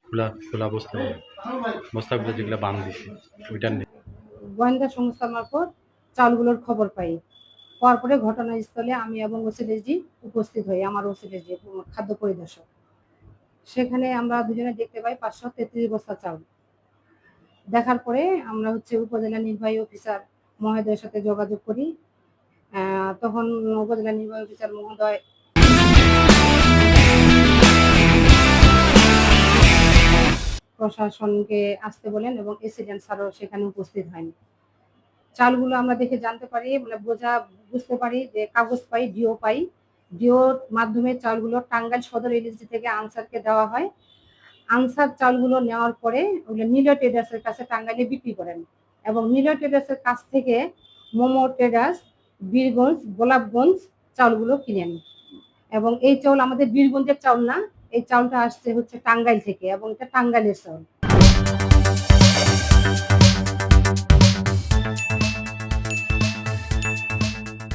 খোলা খোলা বস্তাগুলো যেগুলো বান দিছে ওইটার নেই। গোয়েন্দা সংস্থা মারফত চালগুলোর খবর পাই। পাওয়ার পরে ঘটনাস্থলে আমি এবং ওসিডিজি উপস্থিত হই, আমার ওসিডিজি খাদ্য পরিদর্শক। সেখানে আমরা দুজনে দেখতে পাই 533 বস্তা চাউল। দেখার পরে আমরা উপজেলা নির্বাহী অফিসার মহোদয়ের সাথে যোগাযোগ করি। তখন উপজেলা নির্বাহী অফিসার মহোদয় প্রশাসনকে আসতে বলেন এবং এসিডেন্ট স্যারও সেখানে উপস্থিত হয়নি। চালগুলো আমরা দেখে জানতে পারি, মানে বুঝতে পারি যে কাগজ পাই, ডিও পাই। ডিওর মাধ্যমে চালগুলো টাঙ্গাইল সদর এলএসডি থেকে আনসারকে দেওয়া হয়। আনসার চালগুলো নেওয়ার পরে ওগুলো নীলা ট্রেডার্সের কাছে টাঙ্গাইলে বিক্রি করেন এবং নীলা ট্রেডার্সের কাছ থেকে মোমো ট্রেডার্স বীরগঞ্জ, গোলাপগঞ্জ চাউলগুলো কিনেন। এবং এই চাউল আমাদের বীরগঞ্জের চাউল না, এই চাউলটা আসছে টাঙ্গাইল থেকে এবং এটা টাঙ্গাইলের চাউল।